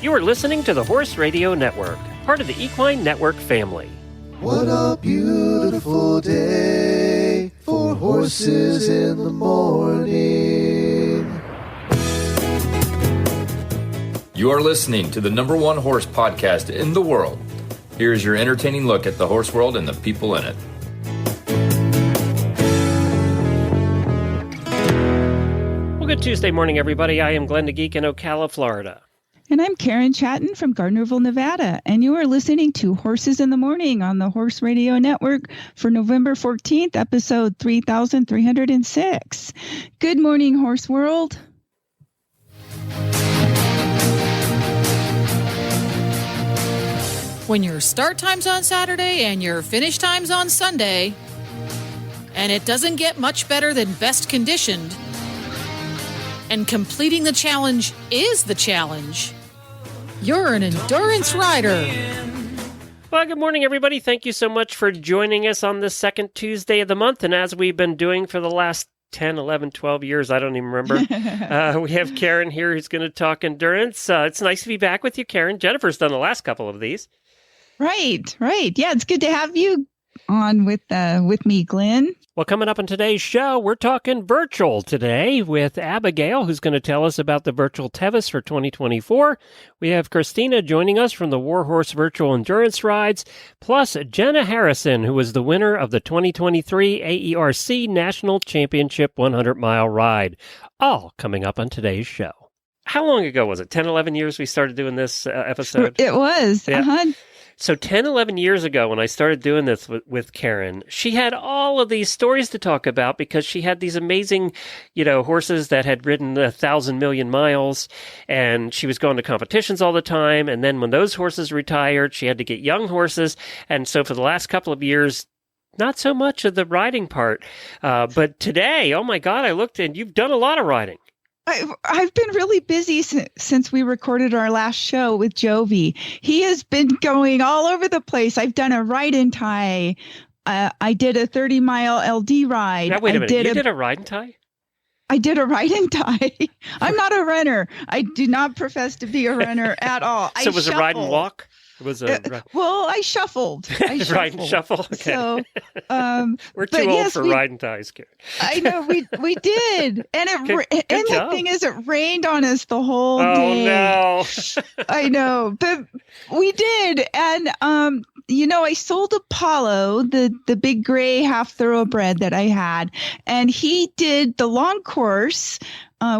You are listening to the Horse Radio Network, part of the Equine Network family. What a beautiful day for horses in the morning. You are listening to the #1 horse podcast in the world. Here is your entertaining look at the horse world and the people in it. Well, good Tuesday morning, everybody. I am Glenn the Geek in Ocala, Florida. And I'm Karen Chatton from Gardnerville, Nevada. And you are listening to Horses in the Morning on the Horse Radio Network for November 14th, episode 3306. Good morning, Horse World. When your start time's on Saturday and your finish time's on Sunday, and it doesn't get much better than best conditioned, and completing the challenge is the challenge, you're an endurance rider. Well, good morning, everybody. Thank you so much for joining us on the second Tuesday of the month. And as we've been doing for the last 10, 11, 12 years, I don't even remember, we have Karen here who's going to talk endurance. It's nice to be back with you, Karen. Jennifer's done the last couple of these. Right. Yeah, it's good to have you on with me, Glenn. Well, coming up on today's show, we're talking virtual today with Abigail, who's going to tell us about the Virtual Tevis for 2024. We have Christina joining us from the Warhorse Virtual Endurance Rides, plus Jenna Harrison, who was the winner of the 2023 AERC National Championship 100-mile ride. All coming up on today's show. How long ago was it? 10, 11 years we started doing this episode? It was. Yeah. So 10, 11 years ago when I started doing this with Karen, she had all of these stories to talk about because she had these amazing, horses that had ridden 1,000 million miles, and she was going to competitions all the time. And then when those horses retired, she had to get young horses. And so for the last couple of years, not so much of the riding part. But today, oh my God, I looked and you've done a lot of riding. I've been really busy since we recorded our last show with Jovi. He has been going all over the place. I've done a ride and tie. I did a 30-mile LD ride. Now, wait a minute. You did a ride and tie? I did a ride and tie. I'm not a runner. I do not profess to be a runner at all. So it was a ride and walk? It was I shuffled. Ride and shuffle? Okay. So, we're too old for ride and ties, Karen. I know, we did. And the thing is, it rained on us the whole day. Oh, no. I know, but we did. And, I sold Apollo, the big gray half thoroughbred that I had, and he did the long course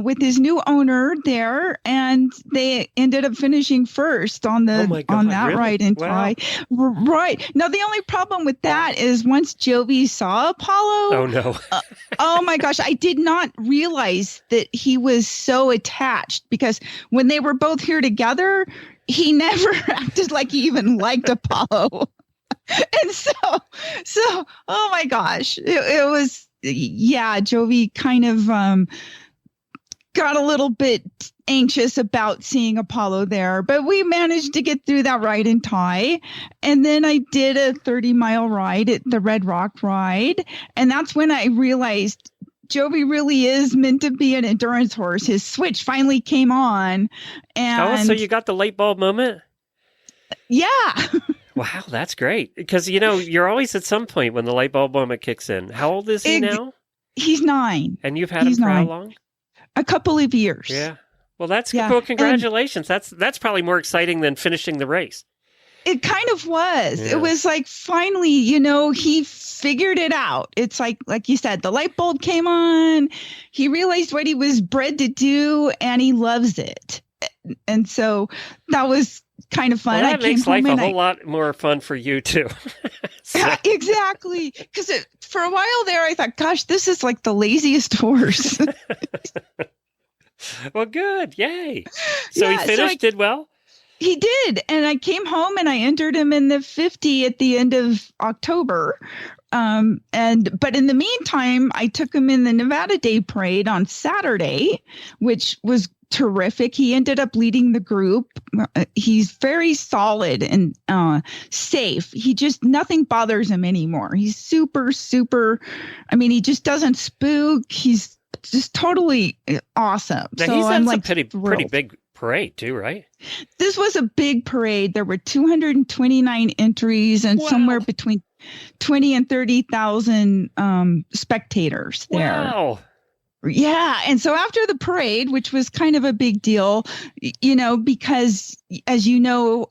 with his new owner there, and they ended up finishing first on that really? Ride and tie. Wow. Right. Now, the only problem with that is once Jovi saw Apollo. Oh, no. Oh, my gosh. I did not realize that he was so attached because when they were both here together, he never acted like he even liked Apollo. And so, oh, my gosh. It was, Jovi kind of got a little bit anxious about seeing Apollo there, but we managed to get through that ride and tie. And then I did a 30-mile ride at the Red Rock ride. And that's when I realized Jovi really is meant to be an endurance horse. His switch finally came on. And so you got the light bulb moment? Yeah. Wow, that's great. Because, you're always at some point when the light bulb moment kicks in. How old is he now? He's 9. And you've had him for how long? A couple of years. Yeah. Well, that's cool. Congratulations. And that's probably more exciting than finishing the race. It kind of was. Yeah. It was like finally, he figured it out. It's like you said, the light bulb came on. He realized what he was bred to do, and he loves it. And so that was kind of fun. Well, that makes life a whole lot more fun for you, too. Yeah, exactly. Because for a while there, I thought, gosh, this is like the laziest horse. Well, good. Yay. So he finished, did well? He did. And I came home and I entered him in the 50 at the end of October. But in the meantime, I took him in the Nevada Day Parade on Saturday, which was terrific. He ended up leading the group. He's very solid and safe. Nothing bothers him anymore. He's super, super. I mean, he just doesn't spook. He's just totally awesome. Now, he's had some pretty big parade too, right? This was a big parade. There were 229 entries and somewhere between 20 and 30,000 spectators there. Wow. Yeah. And so after the parade, which was kind of a big deal, because as you know,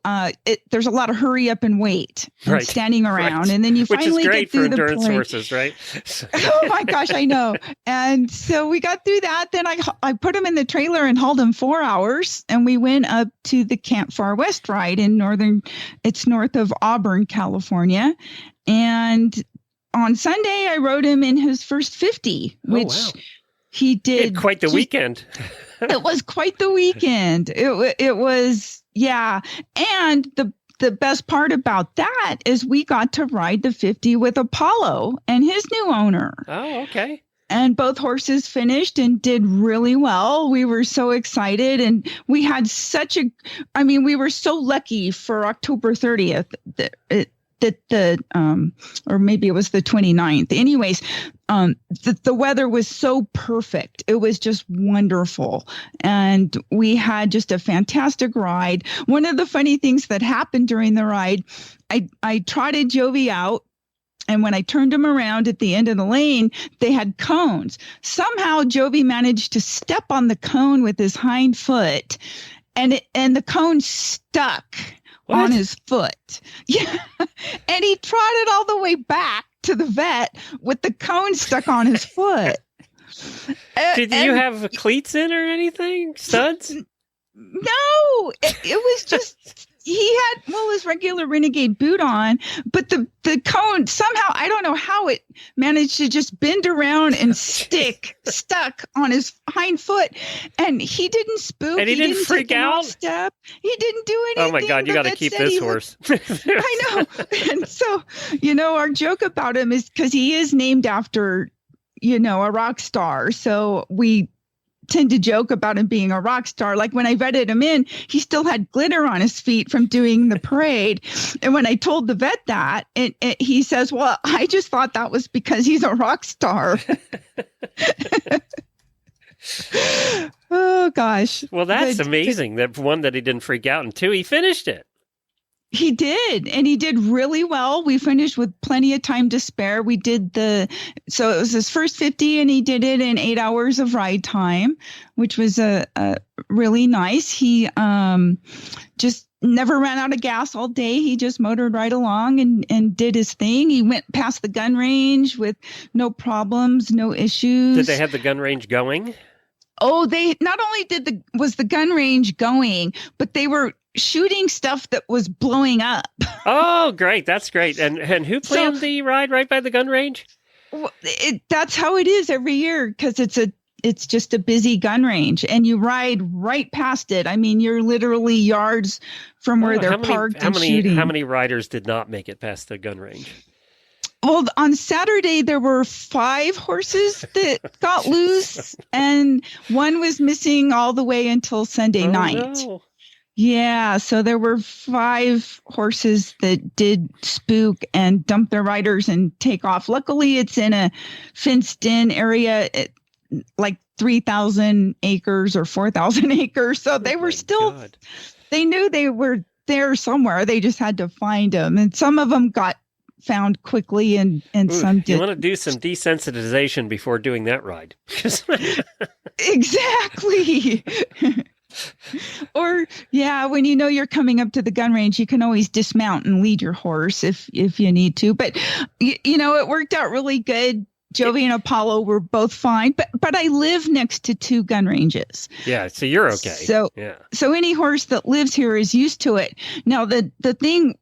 there's a lot of hurry up and wait and standing around. Right. And then you finally get through the parade. Which is great for endurance horses, right? Oh my gosh, I know. And so we got through that. Then I put him in the trailer and hauled him 4 hours. And we went up to the Camp Far West ride it's north of Auburn, California. And on Sunday, I rode him in his first 50, which... Wow. He did quite the weekend. It was quite the weekend. It was, yeah. And the best part about that is we got to ride the 50 with Apollo and his new owner. Oh, okay. And both horses finished and did really well. We were so excited, and we had we were so lucky for October 30th or maybe it was the 29th. Anyways, the weather was so perfect. It was just wonderful. And we had just a fantastic ride. One of the funny things that happened during the ride, I trotted Jovi out. And when I turned him around at the end of the lane, they had cones. Somehow Jovi managed to step on the cone with his hind foot, and the cone stuck. What? On his foot. Yeah. And he trotted all the way back to the vet with the cone stuck on his foot. Did you have cleats in or anything? Studs? No. It was just... He had, his regular Renegade boot on, but the cone, somehow, I don't know how it managed to just bend around and stuck on his hind foot. And he didn't spook. And he didn't freak out? Step. He didn't do anything. Oh my God, you got to keep this horse. I know. And so, our joke about him is because he is named after, a rock star. So we tend to joke about him being a rock star. Like when I vetted him in, he still had glitter on his feet from doing the parade. And when I told the vet that, he says, well, I just thought that was because he's a rock star. Oh, gosh. Well, that's amazing. That one, that he didn't freak out, and two, he finished it. He did, and he did really well. We finished with plenty of time to spare. We did so it was his first 50, and he did it in 8 hours of ride time, which was a really nice. He just never ran out of gas all day. He just motored right along and did his thing. He went past the gun range with no problems, no issues. Did they have the gun range going? Oh, they not only was the gun range going, but they were shooting stuff that was blowing up. Oh, great. That's great. And who planned the ride right by the gun range? That's how it is every year, because it's just a busy gun range, and you ride right past it. I mean, you're literally yards from where they're parked and shooting. How many riders did not make it past the gun range? Well, on Saturday, there were 5 horses that got loose, and one was missing all the way until Sunday night. No. Yeah, so there were 5 horses that did spook and dump their riders and take off. Luckily, it's in a fenced-in area, like 3,000 acres or 4,000 acres. So they were still, they knew they were there somewhere. They just had to find them. And some of them got found quickly, and some did. You want to do some desensitization before doing that ride. Exactly. Or, when you're coming up to the gun range, you can always dismount and lead your horse if you need to. But, it worked out really good. Jovi and Apollo were both fine, but I live next to 2 gun ranges. Yeah, so you're okay. So any horse that lives here is used to it. Now, the thing,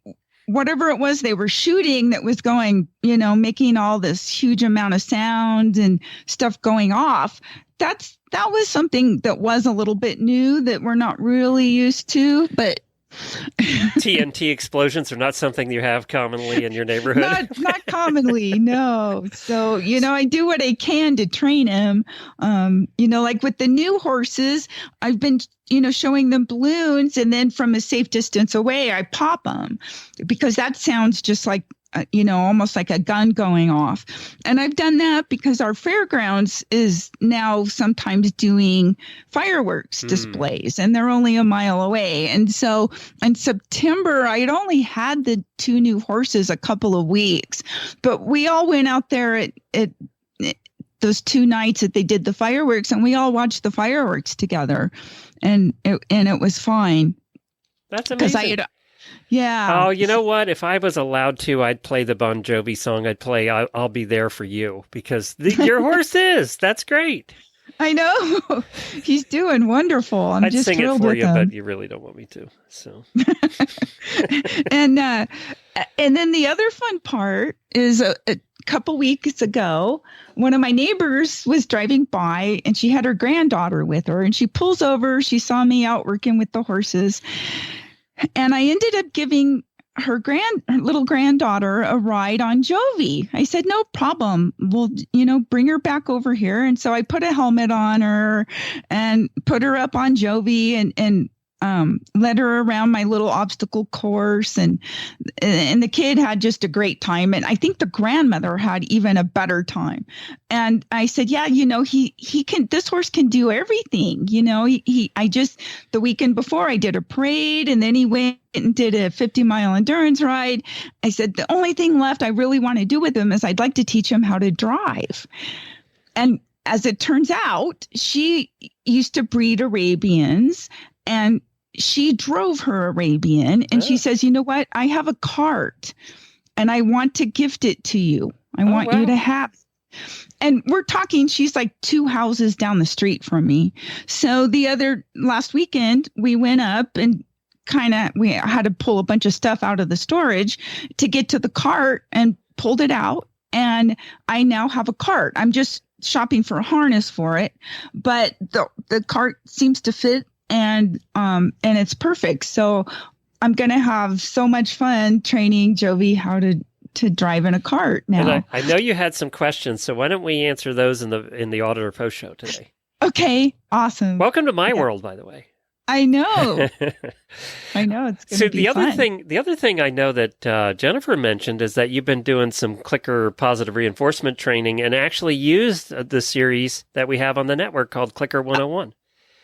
whatever it was they were shooting that was going, making all this huge amount of sound and stuff going off, that was something that was a little bit new that we're not really used to, but TNT explosions are not something you have commonly in your neighborhood. Not commonly, no. So, I do what I can to train him. Like with the new horses, I've been, showing them balloons, and then from a safe distance away, I pop them, because that sounds just like almost like a gun going off. And I've done that because our fairgrounds is now sometimes doing fireworks displays, and they're only a mile away. And so in September, I'd only had the 2 new horses a couple of weeks, but we all went out there at those 2 nights that they did the fireworks, and we all watched the fireworks together, and it was fine. That's amazing. Yeah. Oh, you know what? If I was allowed to, I'd play the Bon Jovi song. I'd play I'll Be There For You, because your horse is. That's great. I know. He's doing wonderful. I'd just sing it thrilled for with you, him. but you really don't want me to. So. And then the other fun part is a couple weeks ago, one of my neighbors was driving by, and she had her granddaughter with her, and she pulls over. She saw me out working with the horses, and I ended up giving her little granddaughter a ride on Jovi. I said, no problem. We'll, bring her back over here. And so I put a helmet on her and put her up on Jovi and led her around my little obstacle course. And the kid had just a great time. And I think the grandmother had even a better time. And I said, yeah, he can, this horse can do everything. The weekend before I did a parade, and then he went and did a 50-mile endurance ride. I said, the only thing left I really want to do with him is I'd like to teach him how to drive. And as it turns out, she used to breed Arabians, and she drove her Arabian, and she says, you know what? I have a cart, and I want to gift it to you. I want you to have it. And we're talking, she's like 2 houses down the street from me. So last weekend, we went up and we had to pull a bunch of stuff out of the storage to get to the cart, and pulled it out. And I now have a cart. I'm just shopping for a harness for it, but the cart seems to fit, and it's perfect. So I'm going to have so much fun training Jovi how to drive in a cart now. And I know you had some questions, so why don't we answer those in the Auditor Post Show today? Okay, awesome. Welcome to my world, by the way. I know. I know, it's going to be fun. The other thing I know that Jennifer mentioned is that you've been doing some clicker positive reinforcement training, and actually used the series that we have on the network called Clicker 101.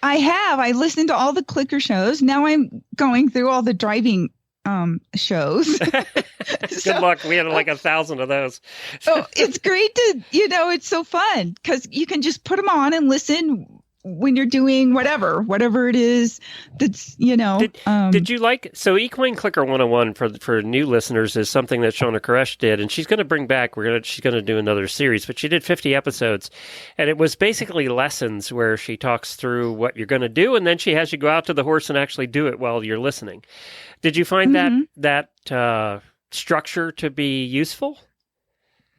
I have. I listened to all the clicker shows. Now I'm going through all the driving shows. Good luck. We had like 1,000 of those. Oh, it's great to, it's so fun because you can just put them on and listen when you're doing whatever it is that's, Did you so Equine Clicker 101 for new listeners is something that Shawna Koresh did, and she's going to bring back, she's going to do another series, but she did 50 episodes, and it was basically lessons where she talks through what you're going to do, and then she has you go out to the horse and actually do it while you're listening. Did you find that structure to be useful?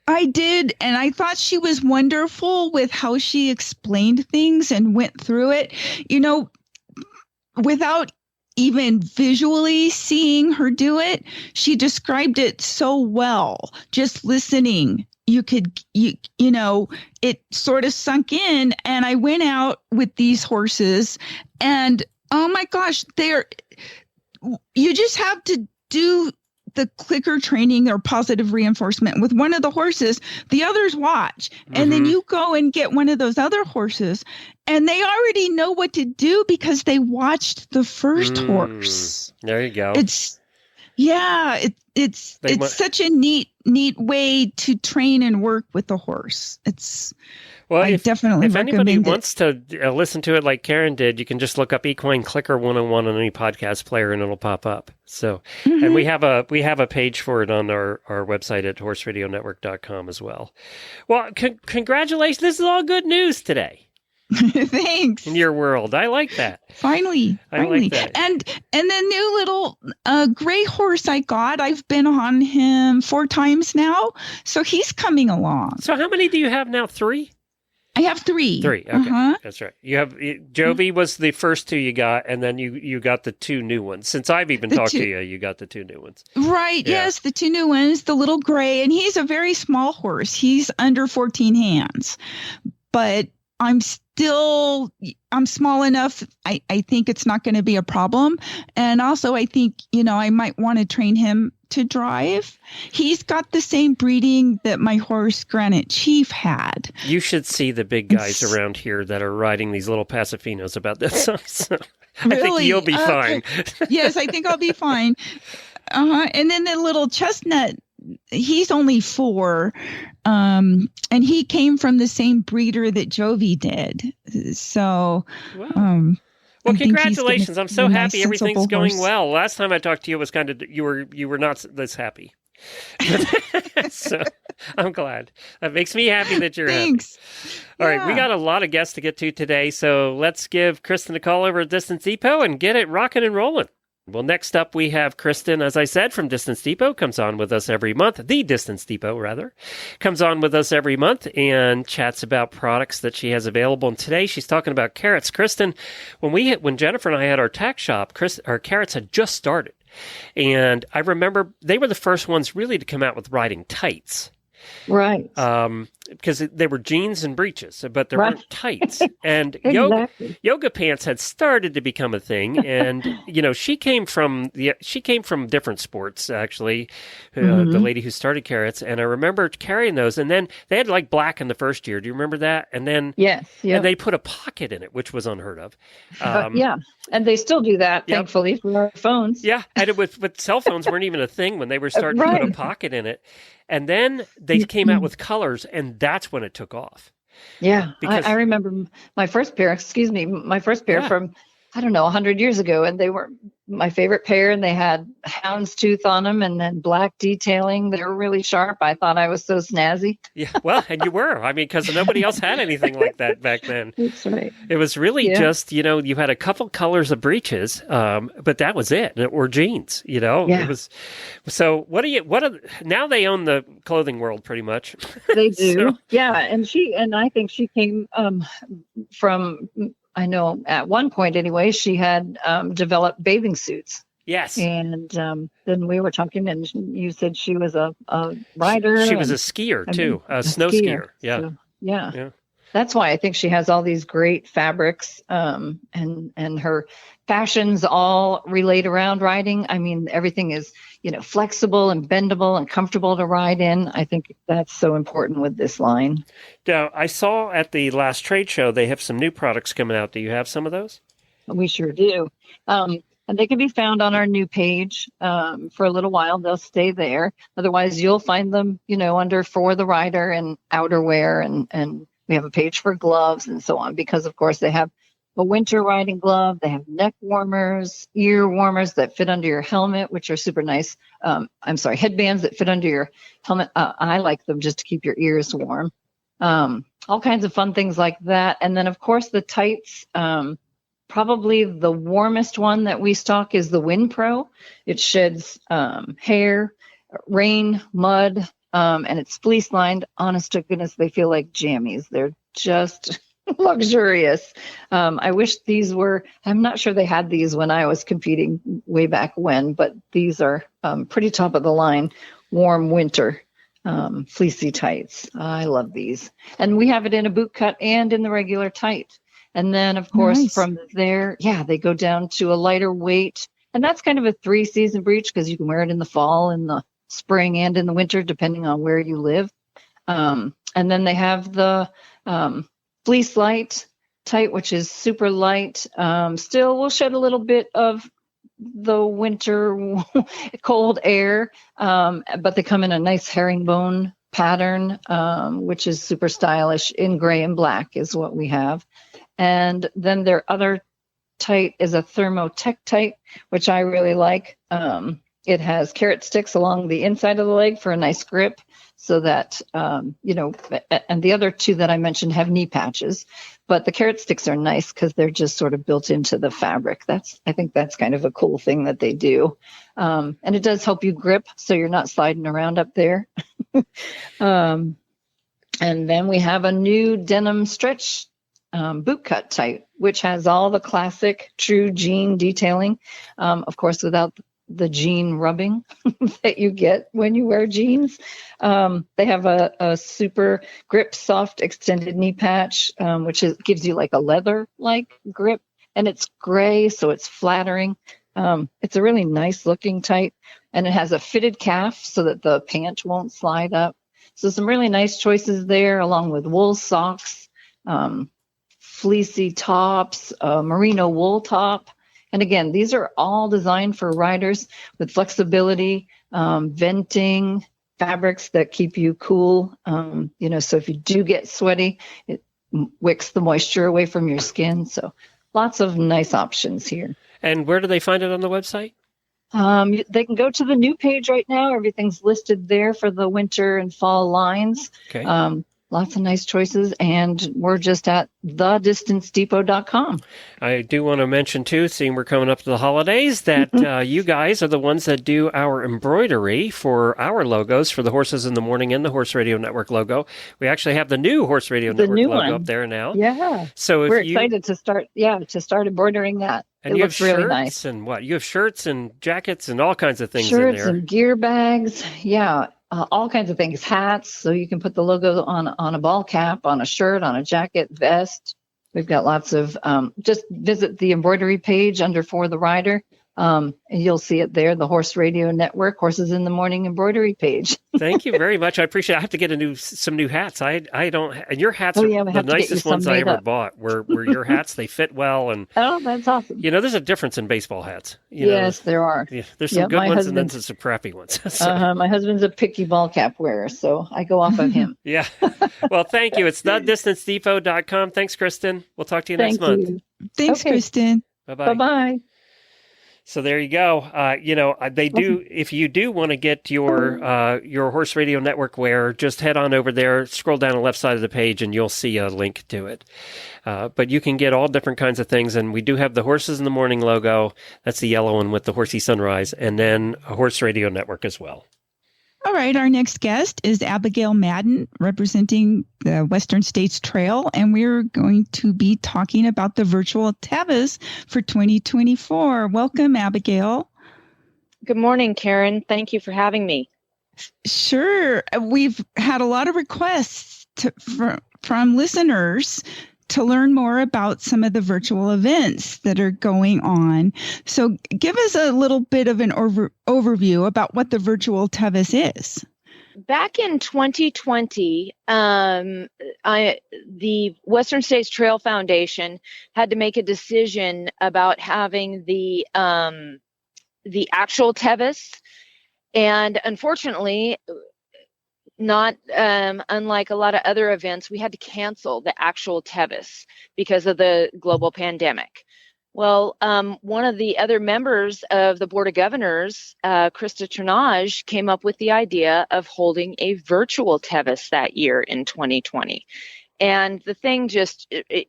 I did, and I thought she was wonderful with how she explained things and went through it, without even visually seeing her do it. She described it so well. Just listening, it sort of sunk in, and I went out with these horses, and oh my gosh, you just have to do the clicker training or positive reinforcement with one of the horses, the others watch. And then you go and get one of those other horses, and they already know what to do because they watched the first horse. There you go. It's such a neat way to train and work with the horse. If anybody wants to listen to it like Karen did, you can just look up Equine Clicker 101 on any podcast player, and it'll pop up. So, and we have a page for it on our website at horseradionetwork.com as well. Well, congratulations! This is all good news today. Thanks. In your world, I like that. Finally. I like that. And the new little gray horse I got, I've been on him 4 times now, so he's coming along. So how many do you have now? 3? I have 3. 3. Okay, That's right. You have Jovi was the first 2 you got, and then you got the 2 new ones. Since I've even talked to you, you got the 2 new ones. Right. Yeah. Yes, the 2 new ones. The little gray, and he's a very small horse. He's under 14 hands, but I'm small enough. I think it's not going to be a problem. And also I think, I might want to train him to drive. He's got the same breeding that my horse Granite Chief had. You should see the big guys around here that are riding these little Pasafinos about this. So I think you'll be fine. Yes, I think I'll be fine. And then the little chestnut, he's only 4. And he came from the same breeder that Jovi did. So, wow. Well, congratulations. I'm so happy nice, everything's going horse. well. Last time I talked to you, it was kind of, you were not this happy. So I'm glad. That makes me happy that you're Thanks. happy. All right, we got a lot of guests to get to today, so let's give Kristen a call over at Distance Depot and get it rocking and rolling. Well, next up we have Kristen, as I said, from Distance Depot, comes on with us every month. The Distance Depot, rather, comes on with us every month and chats about products that she has available. And today she's talking about carrots. Kristen, when Jennifer and I had our tack shop, our carrots had just started. And I remember they were the first ones really to come out with riding tights. Right. Because they were jeans and breeches, but there weren't tights. And Exactly. yoga pants had started to become a thing. And she came from different sports actually. The lady who started carrots, and I remember carrying those. And then they had like black in the first year. Do you remember that? And then Yes. Yep. and they put a pocket in it, which was unheard of. Yeah, and they still do that, Yep. thankfully, for our phones. Yeah, and with cell phones weren't even a thing when they were starting to put a pocket in it. And then they came out with colors, and that's when it took off. Yeah, Because- I remember my first pair from, I don't know, 100 years ago, and they were my favorite pair, and they had houndstooth on them and then black detailing. They were really sharp. I thought I was so snazzy. Yeah, well, and you were. I mean, because nobody else had anything like that back then. That's right. It was really just, you had a couple colors of breeches, but that was it, or jeans, Yeah. It was. So now they own the clothing world pretty much. They do. So- Yeah, and I think she came from, I know at one point anyway, she had developed bathing suits. Yes. And then we were talking, and you said she was a rider. She was a skier, too, a snow skier. Yeah. So, yeah. Yeah. That's why I think she has all these great fabrics, and her fashions all relate around riding. I mean, everything is, flexible and bendable and comfortable to ride in. I think that's so important with this line. Now, I saw at the last trade show, they have some new products coming out. Do you have some of those? We sure do. And they can be found on our new page for a little while. They'll stay there. Otherwise, you'll find them, under For the Rider and outerwear. And we have a page for gloves and so on, because, of course, they have a winter riding glove. They have neck warmers, ear warmers that fit under your helmet, which are super nice. Headbands that fit under your helmet. I like them just to keep your ears warm. All kinds of fun things like that. And then, of course, the tights. Probably the warmest one that we stock is the Wind Pro. It sheds hair, rain, mud, and it's fleece lined. Honest to goodness, they feel like jammies. They're just luxurious. I wish these were, I'm not sure they had these when I was competing way back when, but these are pretty top of the line, warm winter fleecy tights. I love these. And we have it in a boot cut and in the regular tight. And then, of course, from there, they go down to a lighter weight. And that's kind of a 3-season breech, because you can wear it in the fall, in the spring, and in the winter, depending on where you live. And then they have the fleece light tight, which is super light. Still will shed a little bit of the winter cold air, but they come in a nice herringbone pattern, which is super stylish. In gray and black is what we have. And then their other tight is a Thermotech tight, which I really like. It has carrot sticks along the inside of the leg for a nice grip, so that, and the other two that I mentioned have knee patches, but the carrot sticks are nice because they're just sort of built into the fabric. I think that's kind of a cool thing that they do. And it does help you grip, so you're not sliding around up there. And then we have a new denim stretch boot cut tight, which has all the classic true jean detailing, of course, without the jean rubbing that you get when you wear jeans. They have a super grip soft extended knee patch, which gives you like a leather like grip, and it's gray, so it's flattering. It's a really nice looking type, and it has a fitted calf so that the pant won't slide up. So some really nice choices there, along with wool socks, fleecy tops, merino wool top. And again, these are all designed for riders with flexibility, venting, fabrics that keep you cool. So if you do get sweaty, it wicks the moisture away from your skin. So lots of nice options here. And where do they find it on the website? They can go to the new page right now. Everything's listed there for the winter and fall lines. Okay. Lots of nice choices, and we're just at thedistancedepot.com. I do want to mention, too, seeing we're coming up to the holidays, that you guys are the ones that do our embroidery for our logos for the Horses in the Morning and the Horse Radio Network logo. We actually have the new Horse Radio Network logo up there now. Yeah. So we're excited to start embroidering that. And it you looks have shirts really nice. And what? You have shirts and jackets and all kinds of things in Shirts there. and gear bags. Yeah. All kinds of things, hats, so you can put the logo on a ball cap, on a shirt, on a jacket, vest. We've got lots of, just visit the embroidery page under For the Rider, and you'll see it there, the Horse Radio Network, Horses in the Morning embroidery page. Thank you very much. I appreciate it. I have to get some new hats. I don't, and your hats are the nicest ones I ever bought. Were your hats, they fit well. And oh, that's awesome. There's a difference in baseball hats. Yes, there are. Yeah, there's some good ones and then some crappy ones. My husband's a picky ball cap wearer, so I go off of him. Yeah. Well, thank you. It's thedistancedepot.com. Thanks, Kristen. We'll talk to you next month. Thanks, Kristen. Bye-bye. Bye-bye. So there you go. They do. If you do want to get your Horse Radio Network wear, just head on over there, scroll down the left side of the page, and you'll see a link to it. But you can get all different kinds of things, and we do have the Horses in the Morning logo. That's the yellow one with the horsey sunrise, and then a Horse Radio Network as well. All right, our next guest is Abigail Madden, representing the Western States Trail, and we're going to be talking about the Virtual Tevis for 2024. Welcome, Abigail. Good morning, Karen. Thank you for having me. Sure. We've had a lot of requests from listeners to learn more about some of the virtual events that are going on. So give us a little bit of an overview about what the Virtual Tevis is. Back in 2020, the Western States Trail Foundation had to make a decision about having the actual Tevis. And unfortunately, not unlike a lot of other events, we had to cancel the actual Tevis because of the global pandemic. Well, one of the other members of the Board of Governors, Kristen, came up with the idea of holding a virtual Tevis that year in 2020. And the thing just it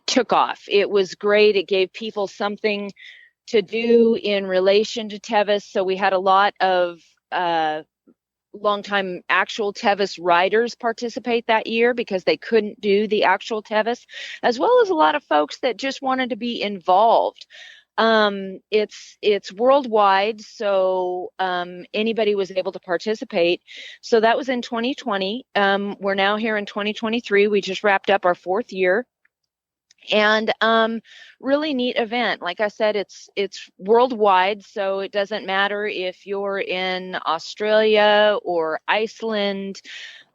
took off. It was great. It gave people something to do in relation to Tevis. So we had a lot of longtime actual Tevis riders participate that year because they couldn't do the actual Tevis, as well as a lot of folks that just wanted to be involved. It's worldwide, so anybody was able to participate. So that was in 2020. We're now here in 2023. We just wrapped up our 4th year. And really neat event. Like I said, it's worldwide, so it doesn't matter if you're in Australia or Iceland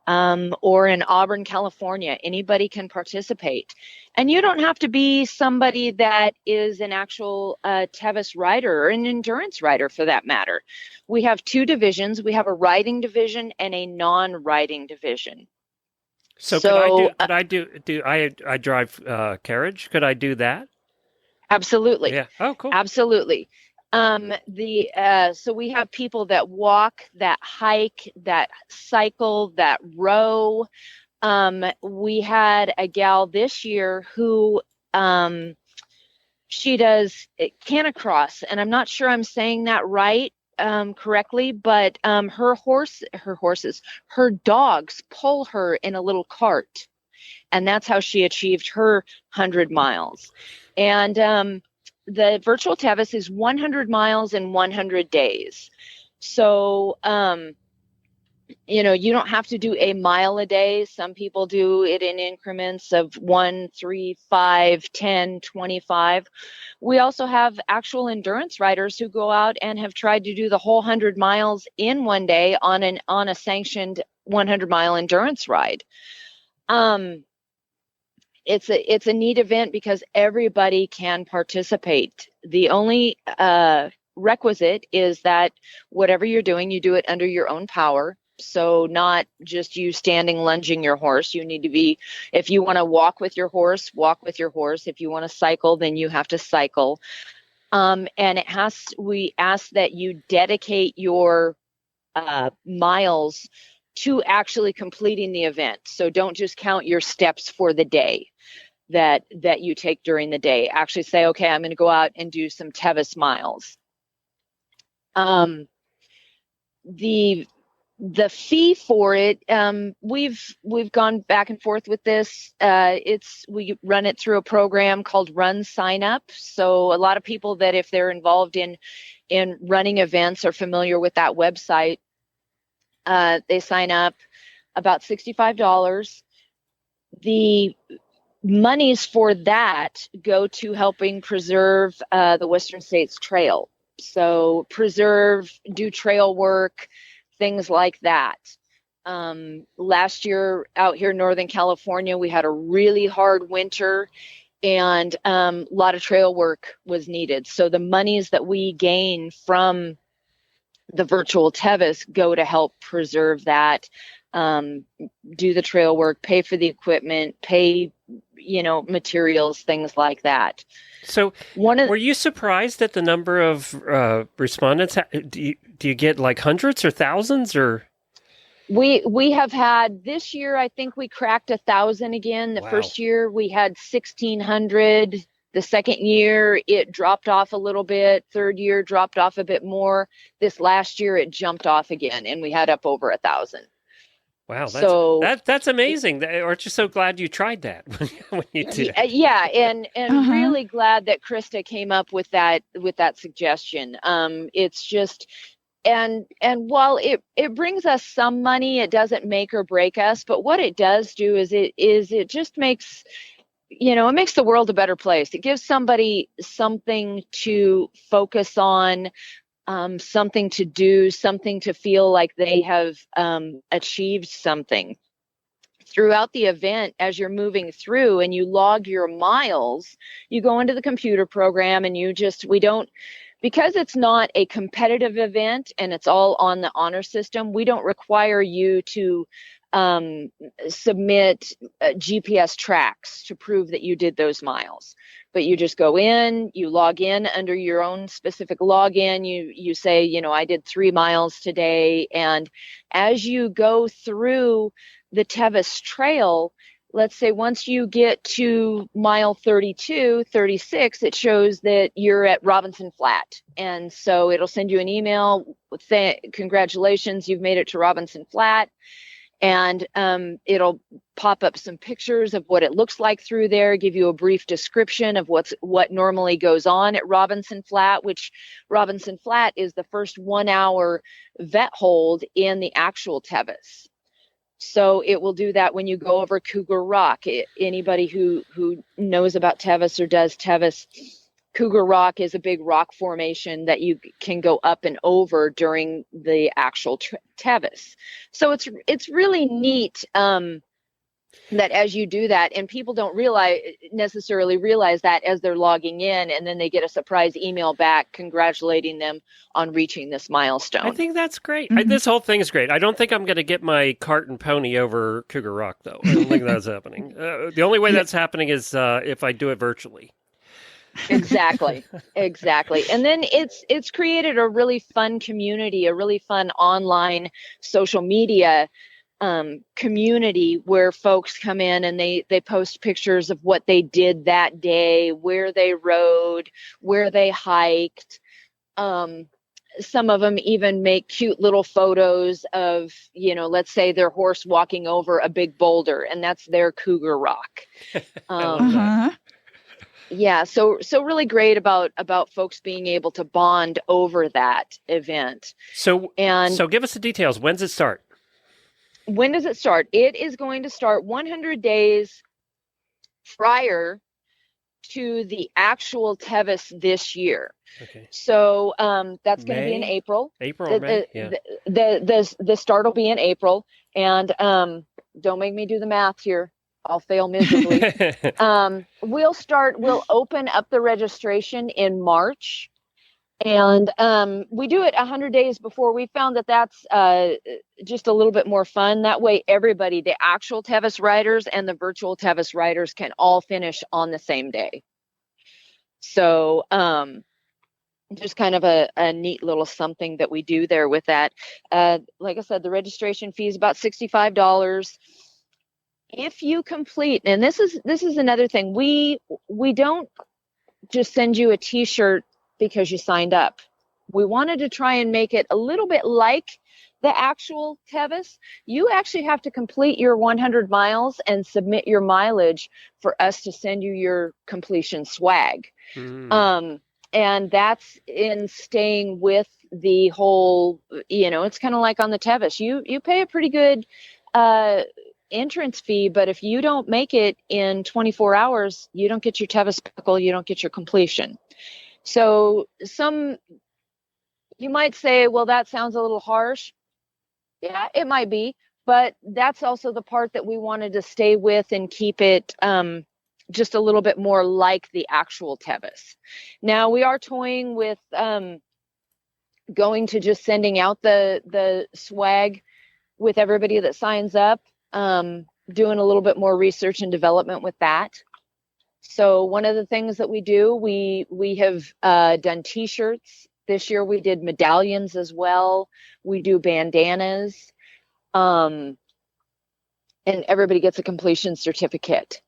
or in Auburn, California. Anybody can participate. And you don't have to be somebody that is an actual Tevis rider or an endurance rider for that matter. We have 2 divisions. We have a riding division and a non-riding division. So could I drive carriage? Could I do that? Absolutely. Yeah. Oh, cool. Absolutely. So we have people that walk, that hike, that cycle, that row. We had a gal this year who she does canicross, and I'm not sure I'm saying that right. Correctly, but her dogs pull her in a little cart, and that's how she achieved her 100 miles. And the Virtual Tevis is 100 miles in 100 days. So you don't have to do a mile a day. Some people do it in increments of 1, 3, 5, 10, 25. We also have actual endurance riders who go out and have tried to do the whole 100 miles in one day on a sanctioned 100-mile endurance ride. It's a neat event because everybody can participate. The only requisite is that whatever you're doing, you do it under your own power. So not just you standing, lunging your horse. You need to be, if you want to walk with your horse, walk with your horse. If you want to cycle, then you have to cycle. And we ask that you dedicate your miles to actually completing the event. So don't just count your steps for the day that you take during the day. Actually say, okay, I'm going to go out and do some Tevis miles. The fee for it, we've gone back and forth with this. We run it through a program called Run Sign Up. So a lot of people that if they're involved in running events are familiar with that website. They sign up about $65. The monies for that go to helping preserve the Western States Trail. So preserve, do trail work, things like that. Last year out here in Northern California, we had a really hard winter and a lot of trail work was needed. So the monies that we gain from the Virtual Tevis go to help preserve that, do the trail work, pay for the equipment, pay, materials, things like that. So were you surprised at the number of respondents? Do you get like hundreds or thousands or? We have had this year, I think we cracked 1,000 again. The first year we had 1,600. The second year it dropped off a little bit. Third year dropped off a bit more. This last year it jumped off again and we had up over 1,000. Wow, that's amazing. Aren't you so glad you tried that when you did? Yeah, and really glad that Krista came up with that suggestion. It's just and while it brings us some money, it doesn't make or break us. But what it does do is it just makes it makes the world a better place. It gives somebody something to focus on. Something to do, something to feel like they have achieved something. Throughout the event, as you're moving through and you log your miles, you go into the computer program and because it's not a competitive event and it's all on the honor system, we don't require you to submit GPS tracks to prove that you did those miles. But you just go in, you log in under your own specific login. You say, I did 3 miles today. And as you go through the Tevis Trail, let's say once you get to mile 32, 36, it shows that you're at Robinson Flat. And so it'll send you an email with congratulations, you've made it to Robinson Flat. And it'll pop up some pictures of what it looks like through there, give you a brief description of what normally goes on at Robinson Flat, which Robinson Flat is the first 1-hour vet hold in the actual Tevis. So it will do that when you go over Cougar Rock. Anybody who knows about Tevis or does Tevis, Cougar Rock is a big rock formation that you can go up and over during the actual Tevis. So it's really neat that as you do that, and people don't necessarily realize that as they're logging in, and then they get a surprise email back congratulating them on reaching this milestone. I think that's great. This whole thing is great. I don't think I'm going to get my cart and pony over Cougar Rock, though. I don't think that's happening. The only way that's happening is if I do it virtually. Exactly. And then it's created a really fun community, a really fun online social media community where folks come in and they post pictures of what they did that day, where they rode, where they hiked. Some of them even make cute little photos of, let's say their horse walking over a big boulder, and that's their Cougar Rock. Yeah, so really great about folks being able to bond over that event. So give us the details. When's it start? When does it start? It is going to start 100 days prior to the actual Tevis this year. Okay. So that's going to be in May? April. April or May? Yeah. The start will be in April, and don't make me do the math here. I'll fail miserably. We'll open up the registration in March, and we do it 100 days before. We found that that's just a little bit more fun. That way, everybody, the actual Tevis riders and the virtual Tevis riders, can all finish on the same day. So just kind of a neat little something that we do there with that. Like I said, the registration fee is about $65. If you complete, and this is another thing, we don't just send you a t-shirt because you signed up. We wanted to try and make it a little bit like the actual Tevis. You actually have to complete your 100 miles and submit your mileage for us to send you your completion swag. And that's in staying with the whole, it's kind of like on the Tevis. You pay a pretty good entrance fee, but if you don't make it in 24 hours, you don't get your Tevis buckle, you don't get your completion. So you might say, well, that sounds a little harsh. Yeah, it might be, but that's also the part that we wanted to stay with and keep it just a little bit more like the actual Tevis. Now we are toying with going to just sending out the swag with everybody that signs up, doing a little bit more research and development with that. So one of the things that we do, we have done t-shirts. This year we did medallions as well. We do bandanas, and everybody gets a completion certificate.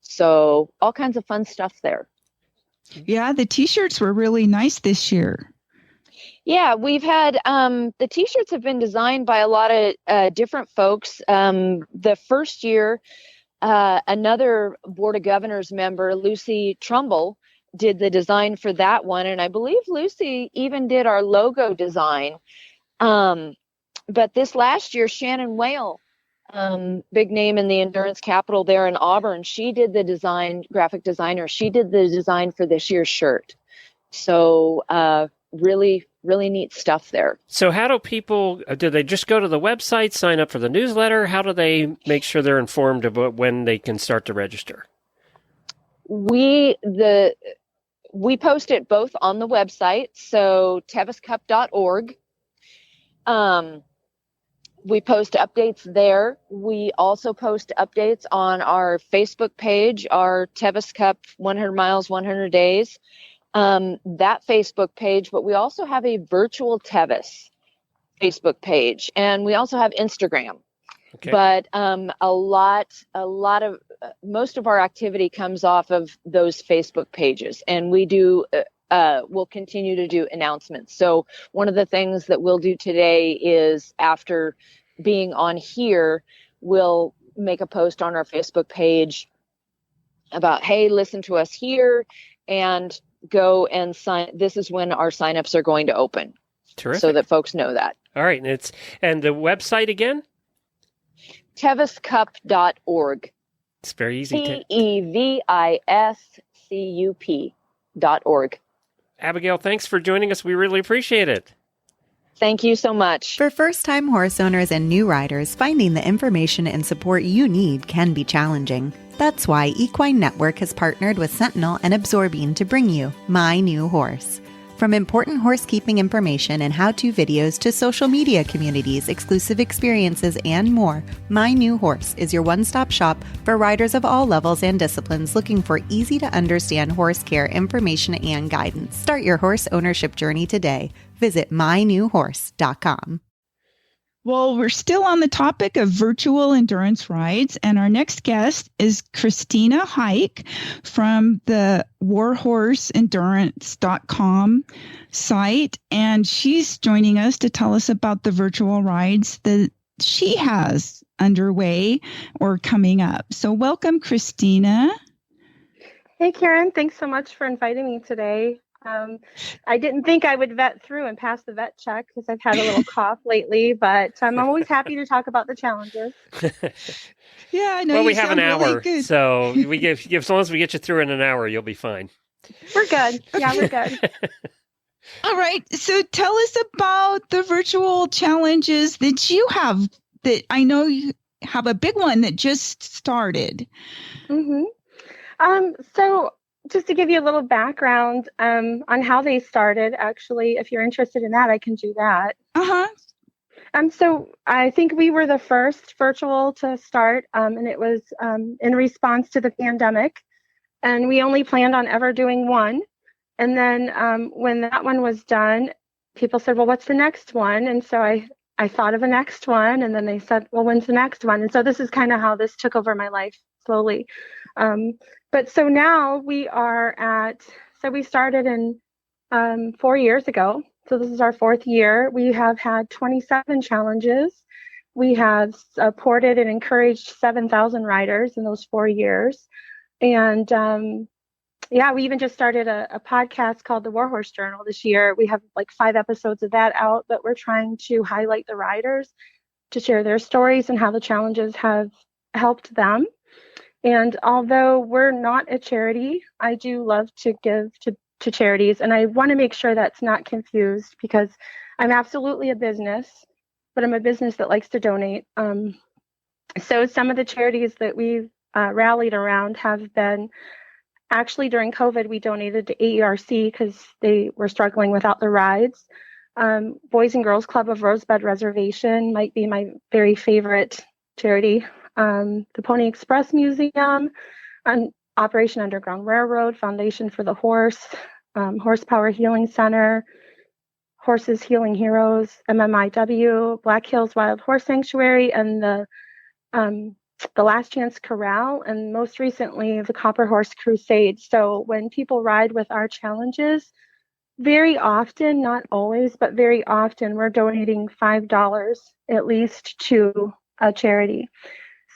So all kinds of fun stuff there. Yeah, the t-shirts were really nice this year. Yeah, we've had the t-shirts have been designed by a lot of different folks. The first year, another Board of Governors member, Lucy Trumbull, did the design for that one. And I believe Lucy even did our logo design. But this last year, Shannon Whale, big name in the endurance capital there in Auburn, she did the design, graphic designer. She did the design for this year's shirt. So really, really neat stuff there. So how do people, do they just go to the website, sign up for the newsletter? How do they make sure they're informed about when they can start to register? We post it both on the website, so teviscup.org. We post updates there. We also post updates on our Facebook page, our Tevis Cup 100 miles, 100 days. That Facebook page, but we also have a Virtual Tevis Facebook page, and we also have Instagram. Okay. But most of our activity comes off of those Facebook pages, and we'll continue to do announcements. So one of the things that we'll do today is, after being on here, we'll make a post on our Facebook page about, hey, listen to us here, and go and sign. This is when our signups are going to open. Terrific. So that folks know that. All right. And the website again? teviscup.org. It's very easy. teviscup.org. Abigail, thanks for joining us. We really appreciate it. Thank you so much. For first-time horse owners and new riders, finding the information and support you need can be challenging. That's why Equine Network has partnered with Sentinel and Absorbine to bring you My New Horse. From important horsekeeping information and how-to videos to social media communities, exclusive experiences, and more, My New Horse is your one-stop shop for riders of all levels and disciplines looking for easy-to-understand horse care information and guidance. Start your horse ownership journey today. Visit mynewhorse.com. Well, we're still on the topic of virtual endurance rides, and our next guest is Christina Hyke from the warhorseendurance.com site, and she's joining us to tell us about the virtual rides that she has underway or coming up. So welcome, Christina. Hey, Karen. Thanks so much for inviting me today. I didn't think I would vet through and pass the vet check because I've had a little cough lately, but I'm always happy to talk about the challenges. Yeah, I know. Well, you we have an sound really hour, good. so we give as long as we get you through in an hour, you'll be fine. We're good. Yeah, we're good. All right. So tell us about the virtual challenges that you have. That I know you have a big one that just started. Mm-hmm. So just to give you a little background on how they started, actually, if you're interested in that, I can do that. Uh-huh. So I think we were the first virtual to start, and it was in response to the pandemic. And we only planned on ever doing one. And then when that one was done, people said, well, what's the next one? And so I thought of a next one. And then they said, well, when's the next one? And so this is kind of how this took over my life slowly. But so now we started in 4 years ago. So this is our 4th year. We have had 27 challenges. We have supported and encouraged 7,000 riders in those 4 years. And we even just started a podcast called the Warhorse Journal this year. We have like 5 episodes of that out, but we're trying to highlight the riders to share their stories and how the challenges have helped them. And although we're not a charity, I do love to give to charities. And I want to make sure that's not confused because I'm absolutely a business, but I'm a business that likes to donate. So some of the charities that we've rallied around have been, actually during COVID, we donated to AERC because they were struggling without the rides. Boys and Girls Club of Rosebud Reservation might be my very favorite charity. The Pony Express Museum, Operation Underground Railroad, Foundation for the Horse, Horsepower Healing Center, Horses Healing Heroes, MMIW, Black Hills Wild Horse Sanctuary, and the Last Chance Corral, and most recently the Copper Horse Crusade. So when people ride with our challenges, very often, not always, but very often, we're donating $5 at least to a charity.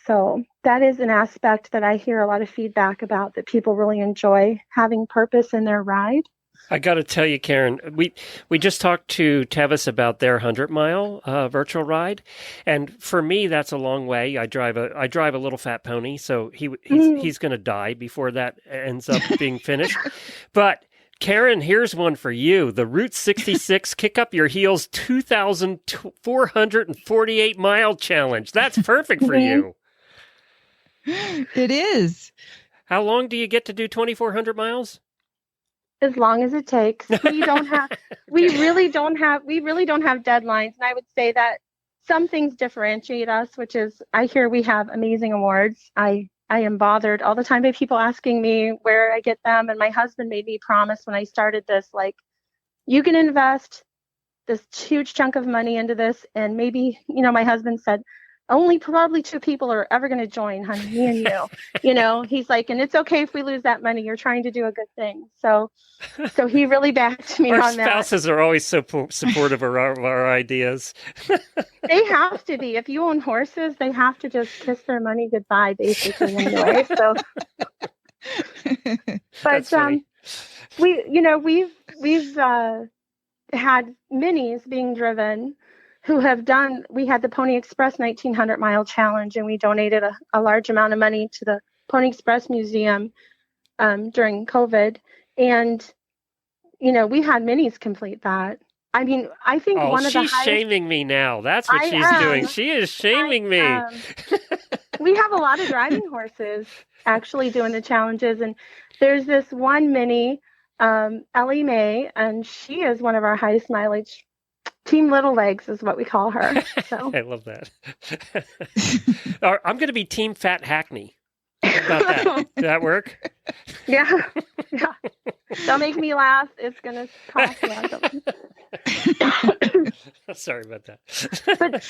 So that is an aspect that I hear a lot of feedback about, that people really enjoy having purpose in their ride. I got to tell you, Karen, we just talked to Tevis about their 100-mile virtual ride, and for me, that's a long way. I drive a little fat pony, so he's going to die before that ends up being finished. But Karen, here's one for you: the Route 66 Kick Up Your Heels 2,448 mile challenge. That's perfect for you. It is. How long do you get to do 2,400 miles? As long as it takes. We really don't have deadlines. And I would say that some things differentiate us, which is, I hear we have amazing awards. I am bothered all the time by people asking me where I get them. And my husband made me promise when I started this, like, you can invest this huge chunk of money into this. And maybe, my husband said, only probably 2 people are ever going to join, honey, me and you. He's like, and it's okay if we lose that money. You're trying to do a good thing. So he really backed me on that. Our spouses are always so supportive of our ideas. They have to be. If you own horses, they have to just kiss their money goodbye, basically, anyway. So, but we've had minis being driven who have we had the Pony Express 1,900 mile challenge, and we donated a large amount of money to the Pony Express Museum during COVID. And, we had minis complete that. I mean, I think one of the she's shaming me now. That's what she's doing. She is shaming me. We have a lot of driving horses actually doing the challenges. And there's this one mini, Ellie Mae, and she is one of our highest mileage. Team Little Legs is what we call her. So. I love that. I'm going to be Team Fat Hackney. How about that? Does that work? Yeah. Don't make me laugh. It's going to cost me. Sorry about that. but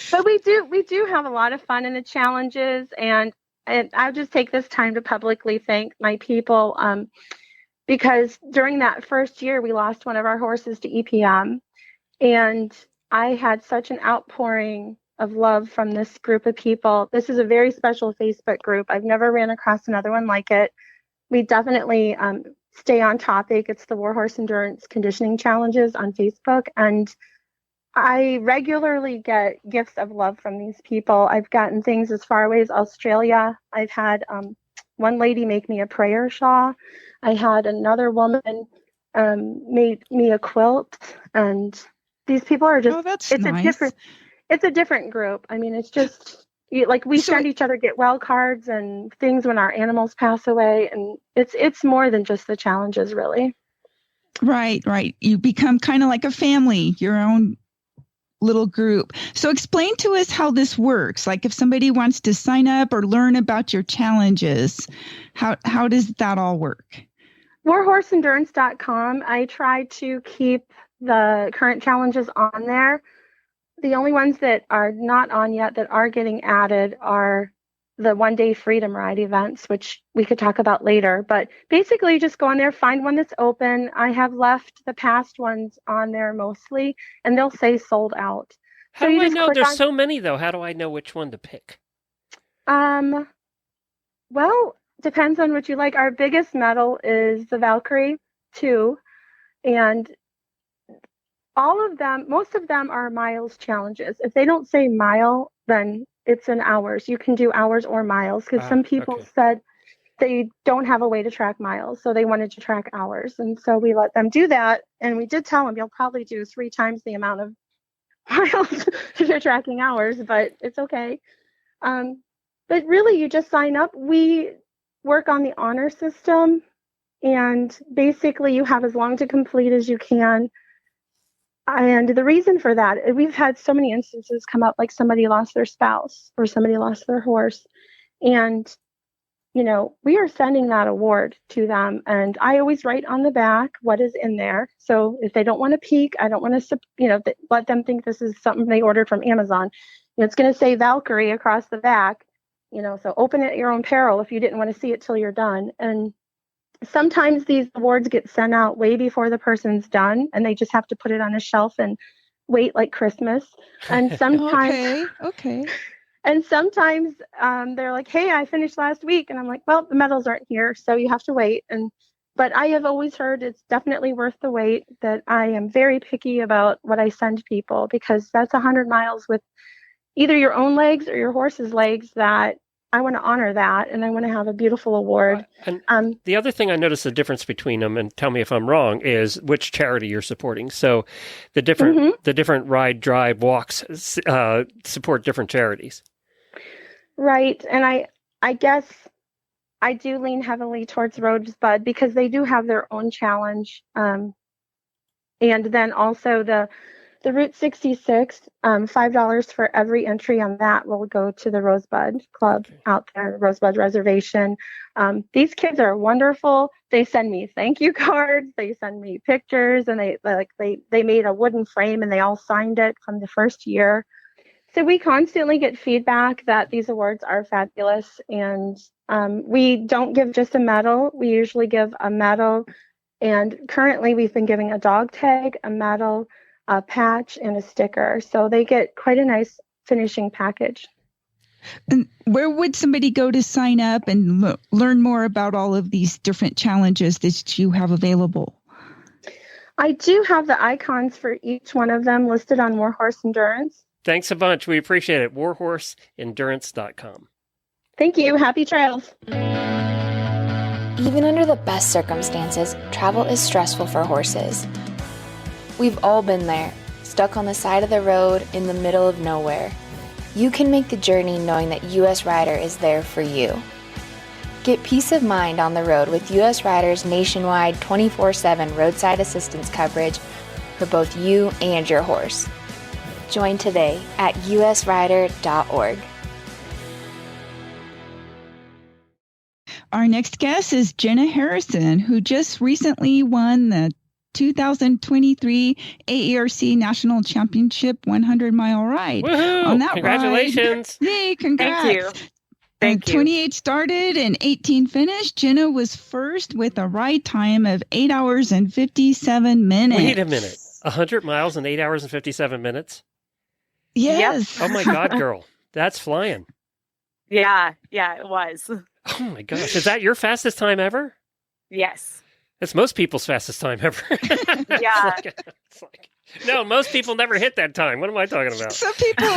we do have a lot of fun in the challenges, and I'll just take this time to publicly thank my people because during that first year we lost one of our horses to EPM. And I had such an outpouring of love from this group of people. This is a very special Facebook group. I've never ran across another one like it. We definitely stay on topic. It's the Warhorse Endurance Conditioning Challenges on Facebook. And I regularly get gifts of love from these people. I've gotten things as far away as Australia. I've had one lady make me a prayer shawl. I had another woman made me a quilt. And these people are just, it's nice. It's a different group. I mean, it's just like we send each other get well cards and things when our animals pass away. And it's more than just the challenges, really. Right. You become kind of like a family, your own little group. So explain to us how this works. Like if somebody wants to sign up or learn about your challenges, how does that all work? Warhorseendurance.com. I try to keep the current challenges on there. The only ones that are not on yet that are getting added are the one-day freedom ride events, which we could talk about later. But basically, just go on there, find one that's open. I have left the past ones on there mostly, and they'll say sold out. How do I know? There's so many, though. How do I know which one to pick? Well, depends on what you like. Our biggest medal is the Valkyrie 2, and all of them, most of them are miles challenges. If they don't say mile, then it's in hours. You can do hours or miles because some people said they don't have a way to track miles, so they wanted to track hours. And so we let them do that. And we did tell them you'll probably do 3 times the amount of miles if you're tracking hours, but it's okay. But really, you just sign up. We work on the honor system, and basically you have as long to complete as you can. And the reason for that, we've had so many instances come up, like somebody lost their spouse or somebody lost their horse. And, you know, we are sending that award to them. And I always write on the back what is in there. So if they don't want to peek, I don't want to, let them think this is something they ordered from Amazon. It's going to say Valkyrie across the back, so open it at your own peril if you didn't want to see it till you're done. And sometimes these awards get sent out way before the person's done, and they just have to put it on a shelf and wait like Christmas. And sometimes, okay. And sometimes they're like, "Hey, I finished last week," and I'm like, "Well, the medals aren't here, so you have to wait." But I have always heard it's definitely worth the wait. That I am very picky about what I send people because that's 100 miles with either your own legs or your horse's legs that. I want to honor that, and I want to have a beautiful award. And the other thing I noticed the difference between them, and tell me if I'm wrong, is which charity you're supporting. So the different ride, drive, walks support different charities. Right, and I guess I do lean heavily towards Rosebud because they do have their own challenge, and then also the Route 66, $5 for every entry on that will go to the Rosebud Club out there, Rosebud Reservation. These kids are wonderful. They send me thank you cards. They send me pictures, and they made a wooden frame, and they all signed it from the first year. So we constantly get feedback that these awards are fabulous, and we don't give just a medal. We usually give a medal, and currently we've been giving a dog tag, a medal, a patch, and a sticker. So they get quite a nice finishing package. And where would somebody go to sign up and learn more about all of these different challenges that you have available? I do have the icons for each one of them listed on Warhorse Endurance. Thanks a bunch. We appreciate it. Warhorseendurance.com. Thank you. Happy trails. Even under the best circumstances, travel is stressful for horses. We've all been there, stuck on the side of the road in the middle of nowhere. You can make the journey knowing that US Rider is there for you. Get peace of mind on the road with US Rider's nationwide 24/7 roadside assistance coverage for both you and your horse. Join today at usrider.org. Our next guest is Jenna Harrison, who just recently won the 2023 AERC National Championship 100-mile ride. Woohoo! On that Congratulations. Ride, yay, congrats. Thank you. Thank you. 28 started and 18 finished. Jenna was first with a ride time of 8 hours and 57 minutes. Wait a minute. 100 miles in 8 hours and 57 minutes? Yes. Yep. Oh, my God, girl. That's flying. Yeah, it was. Oh, my gosh. Is that your fastest time ever? Yes. That's most people's fastest time ever. Yeah. No, most people never hit that time. What am I talking about? Some people,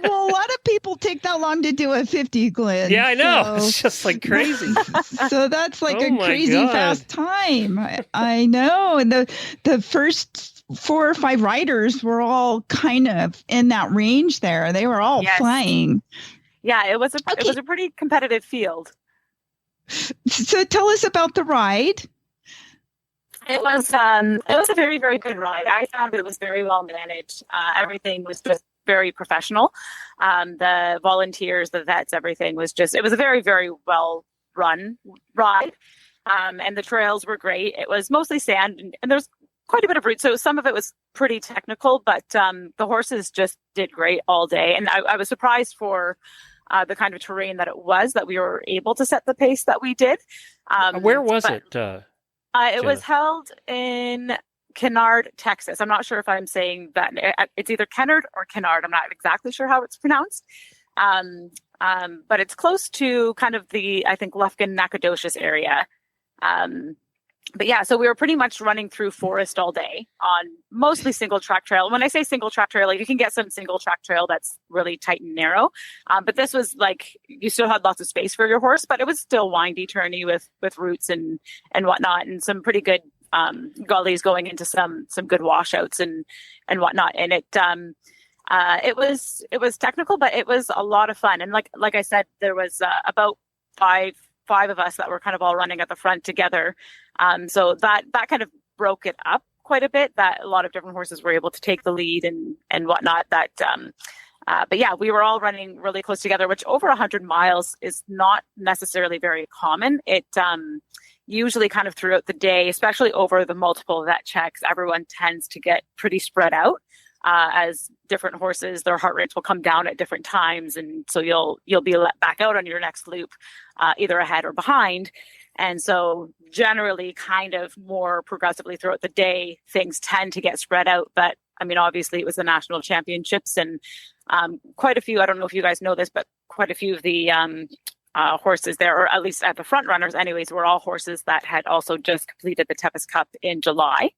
well, a lot of people take that long to do a 50, Glenn. Yeah, I know. So, it's just like crazy. So that's like Oh a my crazy God. fast time. I know. And the first 4 or 5 riders were all kind of in that range there. They were all Yes. flying. Yeah, it was a pretty competitive field. So tell us about the ride. It was a very, very good ride. I found it was very well managed. Everything was just very professional. The volunteers, the vets, everything was it was a very, very well run ride. And the trails were great. It was mostly sand and there's quite a bit of route. So some of it was pretty technical, but the horses just did great all day. And I was surprised for the kind of terrain that it was, that we were able to set the pace that we did. Where was it? It was held in Kennard, Texas. I'm not sure if I'm saying that. It's either Kennard or Kennard. I'm not exactly sure how it's pronounced. But it's close to kind of I think, Lufkin, Nacogdoches area. But yeah, so we were pretty much running through forest all day on mostly single track trail. When I say single track trail, like you can get some single track trail that's really tight and narrow. But this was like, you still had lots of space for your horse, but it was still windy, turny with roots and whatnot, and some pretty good gullies going into some good washouts and whatnot. And it was technical, but it was a lot of fun. And like I said, there was about five of us that were kind of all running at the front together. So that kind of broke it up quite a bit, that a lot of different horses were able to take the lead and whatnot. But yeah, we were all running really close together, which over 100 miles is not necessarily very common. It usually kind of throughout the day, especially over the multiple vet checks, everyone tends to get pretty spread out. As different horses, their heart rates will come down at different times, and so you'll be let back out on your next loop, either ahead or behind. And so generally, kind of more progressively throughout the day, things tend to get spread out. But I mean, obviously, it was the national championships, and quite a few. I don't know if you guys know this, but quite a few of the horses there, or at least at the front runners, anyways, were all horses that had also just completed the Tevis Cup in July,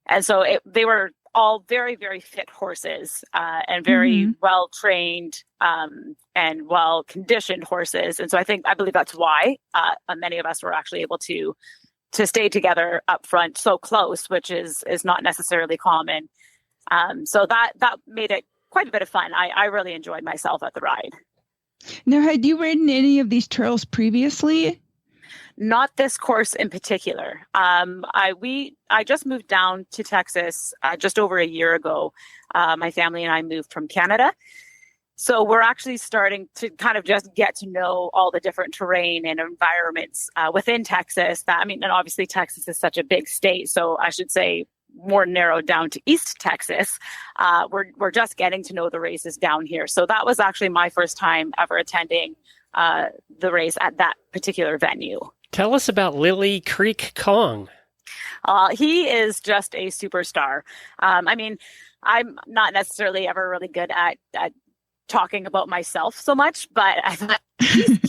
and so they were all very, very fit horses and very well trained and well conditioned horses. And so I believe that's why many of us were actually able to stay together up front so close, which is not necessarily common. So that made it quite a bit of fun. I really enjoyed myself at the ride. Now, had you ridden any of these trails previously? Not this course in particular. I just moved down to Texas just over a year ago. My family and I moved from Canada. So we're actually starting to kind of just get to know all the different terrain and environments within Texas. And obviously Texas is such a big state. So I should say more narrowed down to East Texas. We're just getting to know the races down here. So that was actually my first time ever attending the race at that particular venue. Tell us about Lily Creek Kong. He is just a superstar. I'm not necessarily ever really good at talking about myself so much, but I thought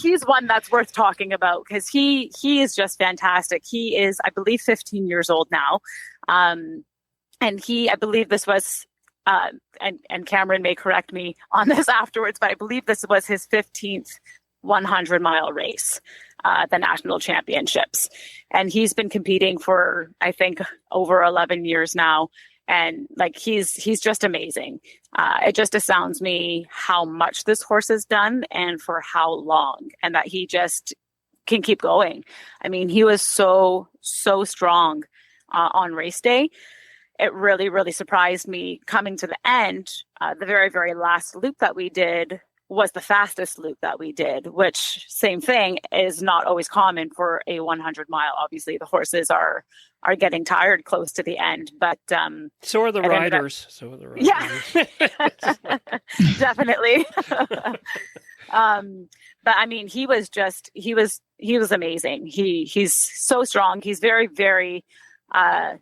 he's one that's worth talking about because he is just fantastic. He is, I believe, 15 years old now. And I believe this was, and Cameron may correct me on this afterwards, but I believe this was his 15th 100-mile race, the national championships. And he's been competing for, I think, over 11 years now. And he's just amazing. It just astounds me how much this horse has done and for how long, and that he just can keep going. He was so strong on race day. It really, really surprised me coming to the end. The very, very last loop that we did was the fastest loop that we did, which, same thing, is not always common for a 100-mile. Obviously, the horses are getting tired close to the end, but so are the riders. Yeah, definitely. But he was amazing. He's so strong. He's very, very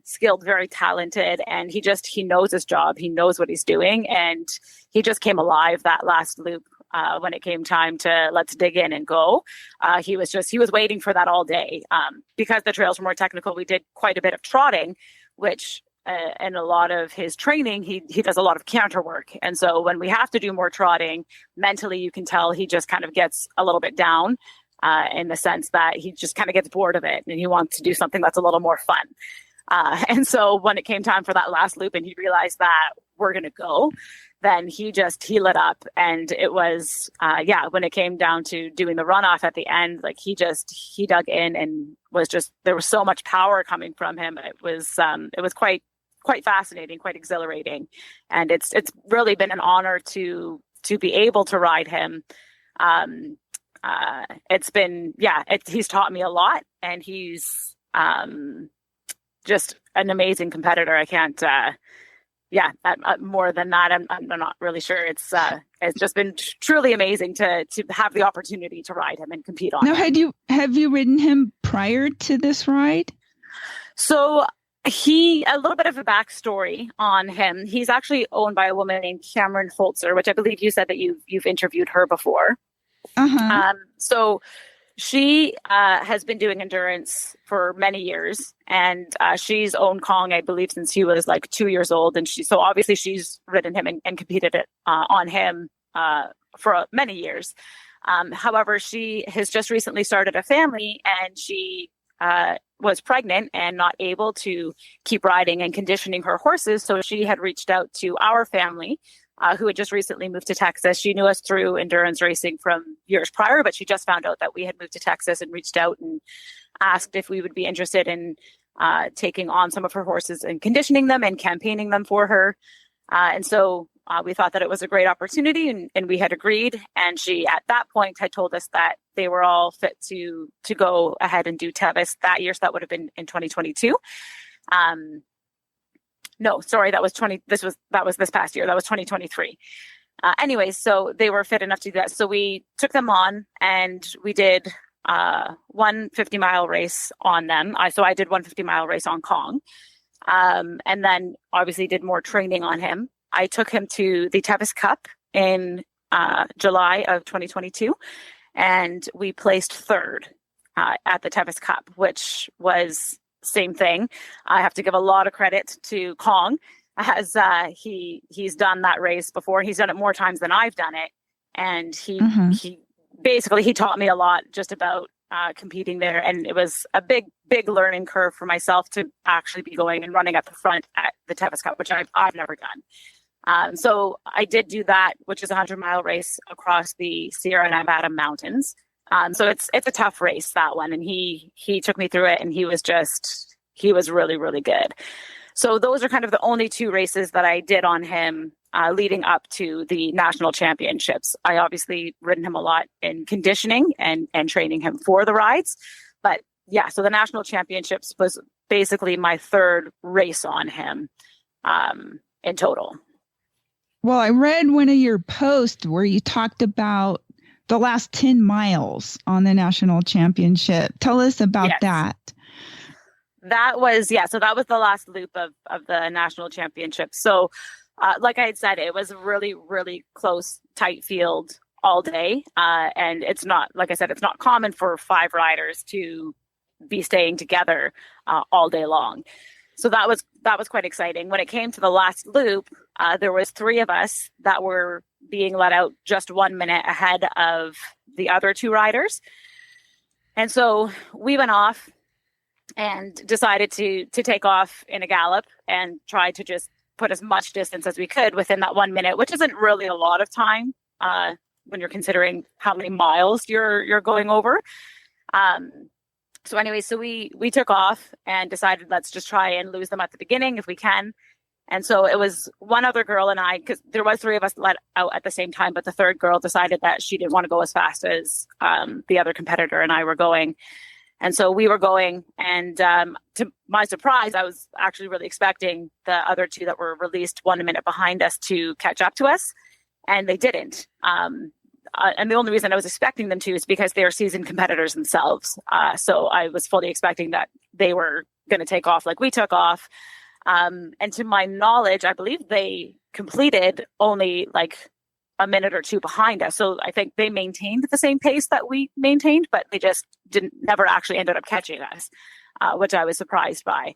skilled, very talented, and he knows his job. He knows what he's doing, and he just came alive that last loop when it came time to let's dig in and go. He was waiting for that all day. Because the trails were more technical, we did quite a bit of trotting, which in a lot of his training, he does a lot of counter work. And so when we have to do more trotting, mentally, you can tell he just kind of gets a little bit down in the sense that he just kind of gets bored of it and he wants to do something that's a little more fun. And so when it came time for that last loop and he realized that we're going to go, then he lit up. And it was, when it came down to doing the runoff at the end, like he dug in and there was so much power coming from him. It was quite fascinating, quite exhilarating. And it's really been an honor to be able to ride him. He's taught me a lot, and he's, just an amazing competitor. I can't, more than that, I'm not really sure. It's just been truly amazing to have the opportunity to ride him and compete on him. Now, have you ridden him prior to this ride? So a little bit of a backstory on him. He's actually owned by a woman named Cameron Holzer, which I believe you said that you've interviewed her before. Uh-huh. So she has been doing endurance for many years, and she's owned Kong, I believe, since he was like 2 years old. And so obviously she's ridden him and competed on him for many years. However, she has just recently started a family, and she was pregnant and not able to keep riding and conditioning her horses. So she had reached out to our family, who had just recently moved to Texas. She knew us through endurance racing from years prior, but she just found out that we had moved to Texas and reached out and asked if we would be interested in taking on some of her horses and conditioning them and campaigning them for her. And so we thought that it was a great opportunity, and we had agreed. And she, at that point, had told us that they were all fit to go ahead and do Tevis that year. So that would have been in 2022. No, sorry, that was this past year. That was 2023. Anyways, so they were fit enough to do that. So we took them on, and we did 1 50-mile race on them. So I did 1 50-mile race on Kong, and then obviously did more training on him. I took him to the Tevis Cup in July of 2022, and we placed third at the Tevis Cup, which was same thing. I have to give a lot of credit to Kong, as he's done that race before. He's done it more times than I've done it, and he basically taught me a lot just about competing there. And it was a big learning curve for myself to actually be going and running at the front at the Tevis Cup, which I've never done. So I did do that, which is a 100-mile race across the Sierra Nevada mountains. So it's a tough race, that one. And he took me through it, and he was really, really good. So those are kind of the only 2 races that I did on him leading up to the national championships. I obviously ridden him a lot in conditioning and training him for the rides. But yeah, so the national championships was basically my 3rd race on him in total. Well, I read one of your posts where you talked about the last 10 miles on the national championship. Tell us about that. That was, so that was the last loop of the national championship. So like I had said, it was a really, really close, tight field all day. And it's not, like I said, it's not common for 5 riders to be staying together all day long. So that was quite exciting. When it came to the last loop, there was 3 of us that were being let out just 1 minute ahead of the other 2 riders. And so we went off and decided to take off in a gallop and try to just put as much distance as we could within that 1 minute, which isn't really a lot of time when you're considering how many miles you're going over. So anyway, so we took off and decided, let's just try and lose them at the beginning if we can. And so it was one other girl and I, because there was 3 of us let out at the same time, but the 3rd girl decided that she didn't want to go as fast as the other competitor and I were going. And so we were going, and to my surprise, I was actually really expecting the other 2 that were released 1 minute behind us to catch up to us, and they didn't. And the only reason I was expecting them to is because they are seasoned competitors themselves. So I was fully expecting that they were going to take off like we took off. And to my knowledge, I believe they completed only like a minute or two behind us. So I think they maintained the same pace that we maintained, but they just never actually ended up catching us, which I was surprised by.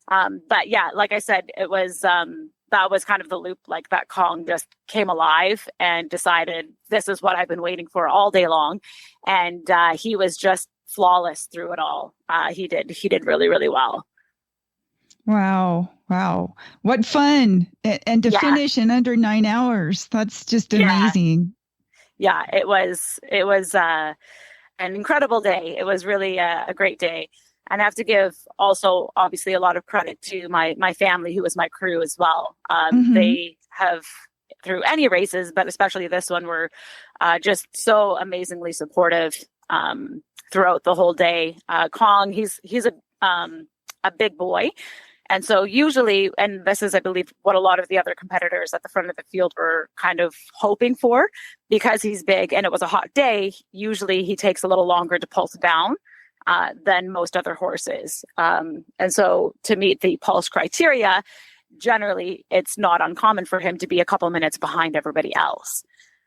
But yeah, like I said, it was, that was kind of the loop, like that Kong just came alive and decided this is what I've been waiting for all day long. And he was just flawless through it all. He did really, really well. Wow. What fun. And to finish in under 9 hours. That's just amazing. Yeah, it was an incredible day. It was really a great day. And I have to give also obviously a lot of credit to my family, who was my crew as well. They have, through any races, but especially this one, were just so amazingly supportive throughout the whole day. Kong, he's a big boy. And so usually, and this is, I believe, what a lot of the other competitors at the front of the field were kind of hoping for, because he's big and it was a hot day, usually he takes a little longer to pulse down than most other horses. And so to meet the pulse criteria, generally it's not uncommon for him to be a couple minutes behind everybody else.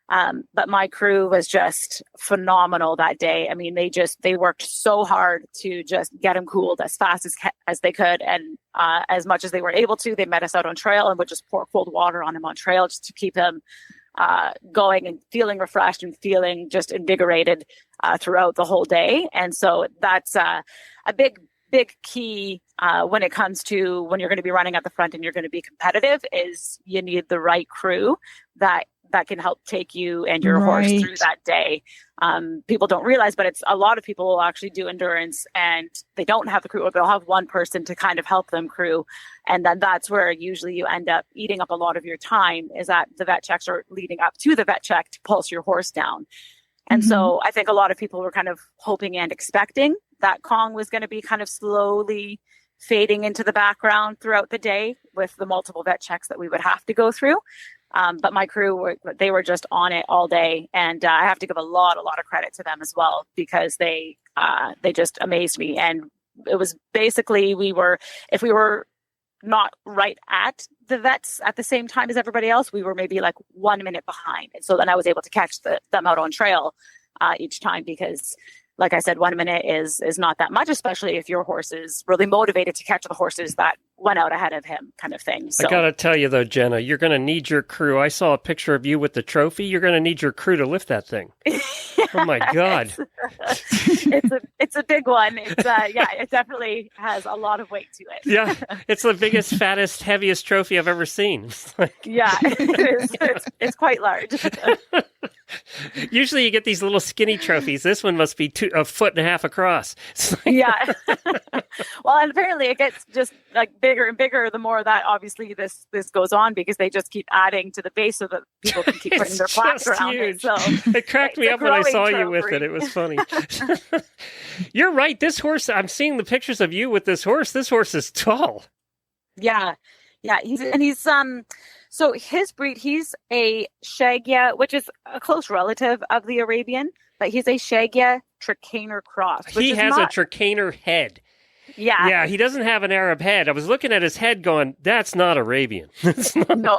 But my crew was just phenomenal that day. I mean, they worked so hard to just get him cooled as fast as they could. And as much as they were able to, they met us out on trail and would just pour cold water on him on trail just to keep him going and feeling refreshed and feeling just invigorated throughout the whole day. And so that's a big key when it comes to when you're going to be running at the front and you're going to be competitive, is you need the right crew that can help take you and your horse through that day. People don't realize, but it's a lot of people will actually do endurance and they don't have the crew, or they'll have one person to kind of help them crew. And then that's where usually you end up eating up a lot of your time, is that the vet checks are leading up to the vet check to pulse your horse down. And so I think a lot of people were kind of hoping and expecting that Kong was going to be kind of slowly fading into the background throughout the day with the multiple vet checks that we would have to go through. But my crew, they were just on it all day. And I have to give a lot of credit to them as well, because they just amazed me. And it was basically, if we were not right at the vets at the same time as everybody else, we were maybe like 1 minute behind. And so then I was able to catch them out on trail each time, because like I said, 1 minute is not that much, especially if your horse is really motivated to catch the horses that went out ahead of him, kind of thing. So. I got to tell you, though, Jenna, you're going to need your crew. I saw a picture of you with the trophy. You're going to need your crew to lift that thing. Oh, my God. It's a big one. It's it definitely has a lot of weight to it. Yeah, it's the biggest, fattest, heaviest trophy I've ever seen. Yeah, it's quite large. Usually you get these little skinny trophies. This one must be 1.5 feet across. Yeah. Well, and apparently it gets just like bigger and bigger the more that obviously this goes on, because they just keep adding to the base so that people can keep putting their plaques around huge. it. So it cracked me up when I saw you with it. trophy. It was funny. You're right. This horse, I'm seeing the pictures of you with this horse. This horse is tall. Yeah. He's so his breed, he's a Shagia, which is a close relative of the Arabian, but he's a Shagia Trakehner cross. He has a Trakehner head. Yeah. Yeah, he doesn't have an Arab head. I was looking at his head going, that's not Arabian. No.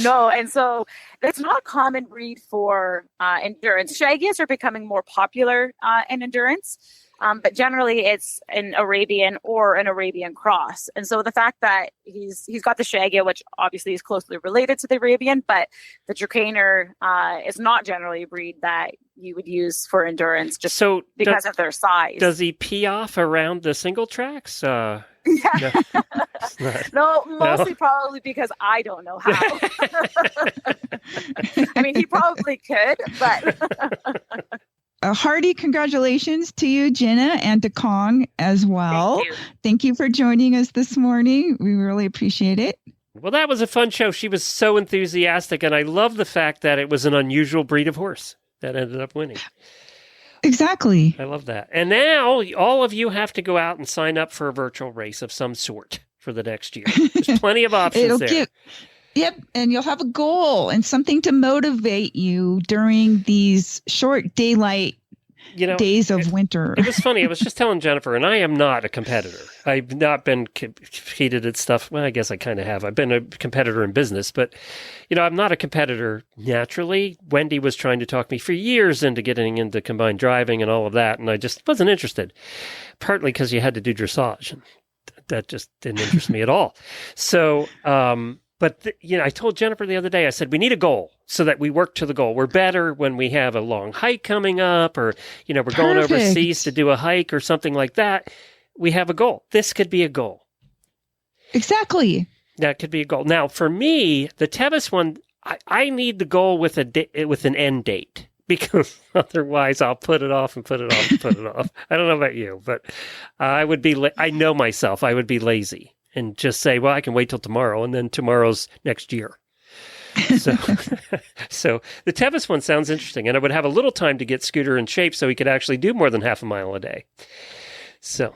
No, and so it's not a common breed for endurance. Shagias are becoming more popular in endurance. But generally it's an Arabian or an Arabian cross. And so the fact that he's got the Shagia, which obviously is closely related to the Arabian, but the Trakehner is not generally a breed that you would use for endurance just because of their size. Does he pee off around the single tracks? Yeah. No, mostly probably because I don't know how. I mean, he probably could, but... A hearty congratulations to you, Jenna, and to Kong as well. Thank you for joining us this morning. We really appreciate it. Well, that was a fun show. She was so enthusiastic, and I love the fact that it was an unusual breed of horse that ended up winning. Exactly. I love that. And now all of you have to go out and sign up for a virtual race of some sort for the next year. There's plenty of options there. Yep, and you'll have a goal and something to motivate you during these short daylight days of winter. It was funny. I was just telling Jennifer, and I am not a competitor. I've not been competed at stuff. Well, I guess I kind of have. I've been a competitor in business, but, I'm not a competitor naturally. Wendy was trying to talk me for years into getting into combined driving and all of that, and I just wasn't interested, partly because you had to do dressage, and that just didn't interest me at all. So, but I told Jennifer the other day, I said, we need a goal so that we work to the goal. We're better when we have a long hike coming up, or, we're going overseas to do a hike or something like that. We have a goal. This could be a goal. Exactly. That could be a goal. Now, for me, the Tevis one, I need the goal with an end date, because otherwise I'll put it off and put it off and put it off. I don't know about you, but I know myself. I would be lazy and just say, well, I can wait till tomorrow, and then tomorrow's next year. So the Tevis one sounds interesting, and I would have a little time to get Scooter in shape so he could actually do more than half a mile a day. So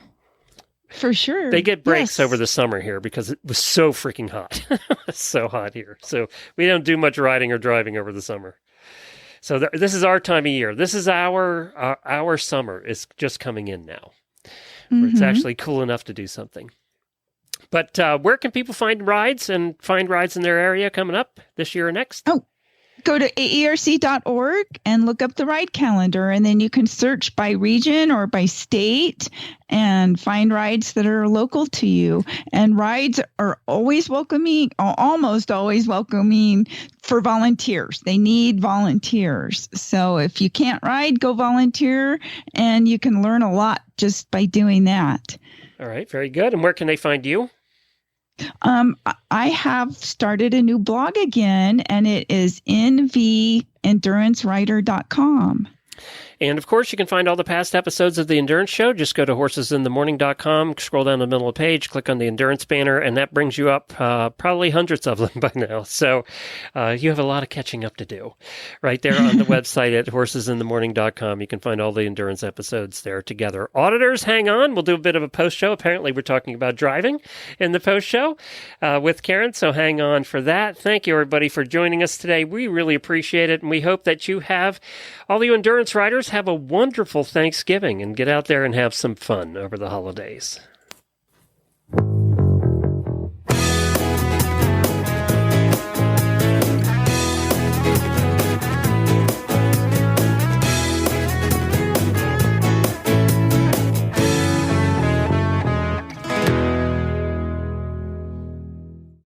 for sure. They get breaks over the summer here because it was so freaking hot. It's so hot here. So we don't do much riding or driving over the summer. So this is our time of year. This is our summer is just coming in now, where it's actually cool enough to do something. But where can people find rides in their area coming up this year or next? Oh, go to AERC.org and look up the ride calendar, and then you can search by region or by state and find rides that are local to you. And rides are always welcoming, almost always welcoming for volunteers. They need volunteers. So if you can't ride, go volunteer, and you can learn a lot just by doing that. All right, very good. And where can they find you? I have started a new blog again, and it is nvendurancerider.com. And, of course, you can find all the past episodes of The Endurance Show. Just go to horsesinthemorning.com, scroll down the middle of the page, click on the Endurance banner, and that brings you up probably hundreds of them by now. So you have a lot of catching up to do. Right there on the website at horsesinthemorning.com, you can find all the Endurance episodes there together. Auditors, hang on. We'll do a bit of a post-show. Apparently, we're talking about driving in the post-show with Karen, so hang on for that. Thank you, everybody, for joining us today. We really appreciate it, and we hope that you have, all you endurance riders, have a wonderful Thanksgiving and get out there and have some fun over the holidays.